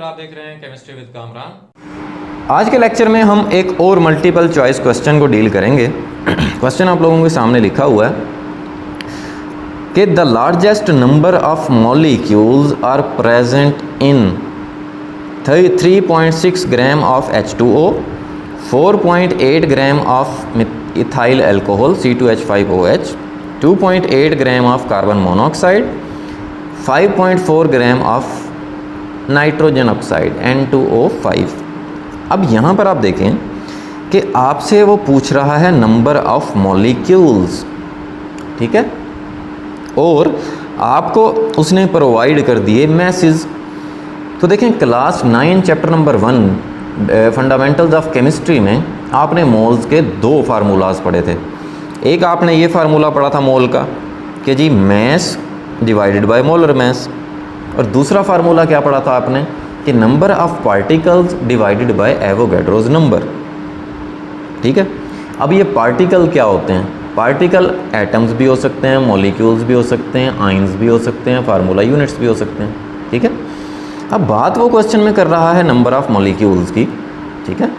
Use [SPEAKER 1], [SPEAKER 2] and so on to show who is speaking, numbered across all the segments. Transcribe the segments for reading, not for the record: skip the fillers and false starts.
[SPEAKER 1] आप देख रहे हैं केमिस्ट्री विद कामरान।
[SPEAKER 2] आज के लेक्चर में हम एक और मल्टीपल चॉइस क्वेश्चन को डील करेंगे। क्वेश्चन आप लोगों के सामने लिखा हुआ है कि the largest number of molecules are present in 3.6 gram of H2O, 4.8 gram of ethyl alcohol C2H5OH, 2.8 gram of carbon monoxide, 5.4 gram of nitrogen oxide N2O5। अब यहाँ पर आप देखें कि आपसे वो पूछ रहा है नंबर ऑफ मॉलिक्यूल्स, ठीक है, और आपको उसने प्रोवाइड कर दिए मैसेज। तो देखें class 9 chapter number 1 fundamentals of chemistry में आपने मोल्स के दो फार्मूलाज पढ़े थे। एक आपने ये फार्मूला पढ़ा था मोल का कि जी mass divided by molar mass, और दूसरा फार्मूला क्या पढ़ा था आपने कि number of particles divided by Avogadro's number, ठीक है। अब ये पार्टिकल क्या होते हैं? पार्टिकल एटम्स भी हो सकते हैं, मॉलिक्यूल्स भी हो सकते हैं, आयंस भी हो सकते हैं, फार्मूला यूनिट्स भी हो सकते हैं, ठीक है। अब बात वो क्वेश्चन में कर रहा है नंबर ऑफ मॉलिक्यूल्स की, ठीक है,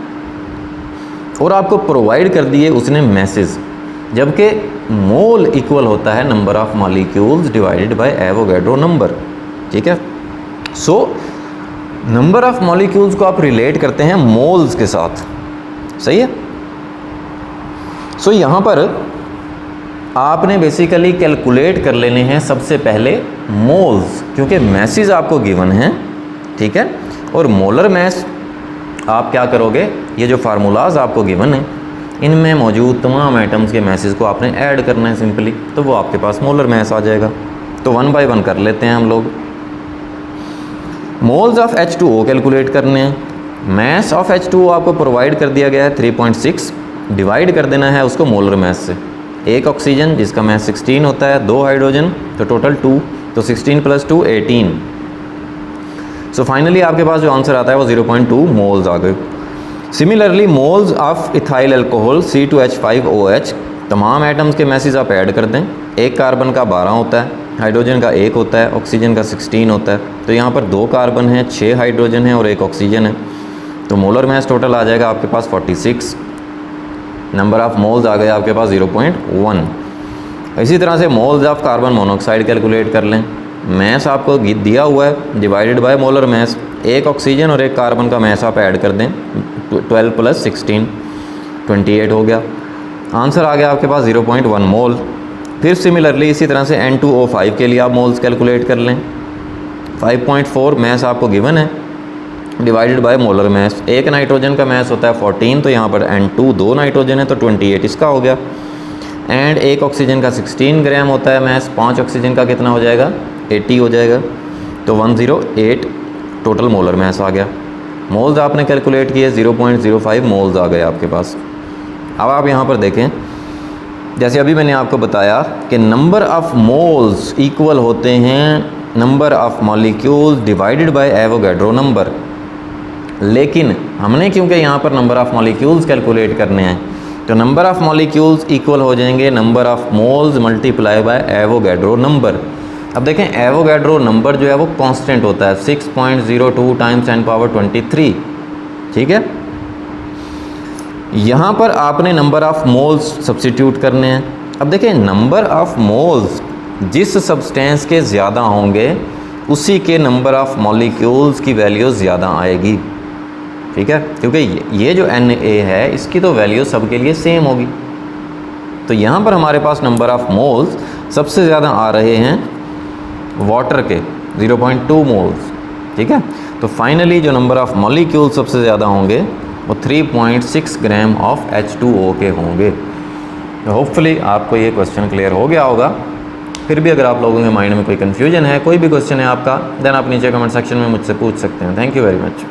[SPEAKER 2] और आपको प्रोवाइड कर दिए उसने मैसेज, जबकि मोल इक्वल होता है number of molecules divided by Avogadro number, ठीक है। सो नंबर ऑफ मॉलिक्यूल्स को आप रिलेट करते हैं मोल्स के साथ, सही है। सो यहाँ पर आपने बेसिकली कैलकुलेट कर लेने हैं सबसे पहले मोल्स, क्योंकि मैसेज आपको गिवन है, ठीक है, और मोलर मैस आप क्या करोगे, ये जो फार्मूलाज आपको गिवन है इनमें मौजूद तमाम आइटम्स के मैसेज को आपने ऐड करना है सिंपली, तो वो आपके पास मोलर मैस आ जाएगा। तो 1 बाय 1 कर लेते हैं हम लोग। मोल्स ऑफ H2O कैलकुलेट करने हैं। मैस ऑफ H2O आपको प्रोवाइड कर दिया गया है 3.6, डिवाइड कर देना है उसको मोलर मैस से। एक ऑक्सीजन जिसका मैस 16 होता है, 2 हाइड्रोजन तो टोटल 2, तो 16 + 2 18। सो फाइनली आपके पास जो आंसर आता है वो 0.2 मोल्स आ गए। Similarly moles of ethyl alcohol C2H5OH, तमाम एटम्स के मैसेज आप ऐड कर दें। एक कार्बन का 12 होता है, हाइड्रोजन का 1 होता है, ऑक्सीजन का 16 होता है, तो यहाँ पर 2 कार्बन हैं, 6 हाइड्रोजन है और 1 ऑक्सीजन है, तो मोलर मैस टोटल आ जाएगा आपके पास 46। नंबर ऑफ मोल्स आ गया आपके पास 0.1। इसी तरह से moles of carbon monoxide calculate कर लें। मैस आपको दिया हुआ है डिवाइडेड बाय मोलर मैस, एक ऑक्सीजन और एक कार्बन का मैस आप ऐड कर दें, 12 + 16 28 हो गया। आंसर आ गया आपके पास 0.1 मोल। फिर सिमिलरली इसी तरह से N2O5 के लिए आप मोल्स कैलकुलेट कर लें। 5.4 मैस आपको गिवन है डिवाइडेड बाय मोलर मैस। एक नाइट्रोजन का मैस होता है 14, तो यहाँ पर N2 2 नाइट्रोजन है तो 28 इसका हो गया। एंड एक ऑक्सीजन का 16 ग्राम होता है मैस, 5 ऑक्सीजन का कितना हो जाएगा, 80 हो जाएगा, तो 108 टोटल मोलर मैस आ गया। मोल्स आपने कैलकुलेट किए 0.05 मोल्स आ गए आपके पास। अब आप यहाँ पर देखें, जैसे अभी मैंने आपको बताया कि नंबर ऑफ़ मोल्स इक्वल होते हैं number of molecules divided by Avogadro number, लेकिन हमने क्योंकि यहाँ पर नंबर ऑफ़ मॉलिक्यूल्स कैलकुलेट करने हैं, तो नंबर ऑफ़ मॉलिक्यूल्स इक्वल हो जाएंगे number of moles multiply by Avogadro number. अब देखें एवोगैड्रो नंबर जो है वो कांस्टेंट होता है 6.02 × 10⁻23, ठीक है। यहाँ पर आपने नंबर ऑफ़ मोल्स सब्स्टिट्यूट करने हैं। अब देखें नंबर ऑफ़ मोल्स जिस सब्सटेंस के ज़्यादा होंगे उसी के नंबर ऑफ़ मॉलिक्यूल्स की वैल्यू ज़्यादा आएगी, ठीक है, क्योंकि ये जो Na है इसकी तो वैल्यू सबके लिए सेम होगी। तो यहाँ पर हमारे पास नंबर ऑफ़ मोल्स सबसे ज़्यादा आ रहे हैं वाटर के 0.2 मोल्स, ठीक है। तो फाइनली जो नंबर ऑफ़ मॉलिक्यूल सबसे ज़्यादा होंगे वो 3.6 ग्राम ऑफ H2O के होंगे। तो होपफुली आपको ये क्वेश्चन क्लियर हो गया होगा। फिर भी अगर आप लोगों के माइंड में कोई कन्फ्यूजन है, कोई भी क्वेश्चन है आपका, देन आप नीचे कमेंट सेक्शन में मुझसे पूछ सकते हैं। Thank you very much.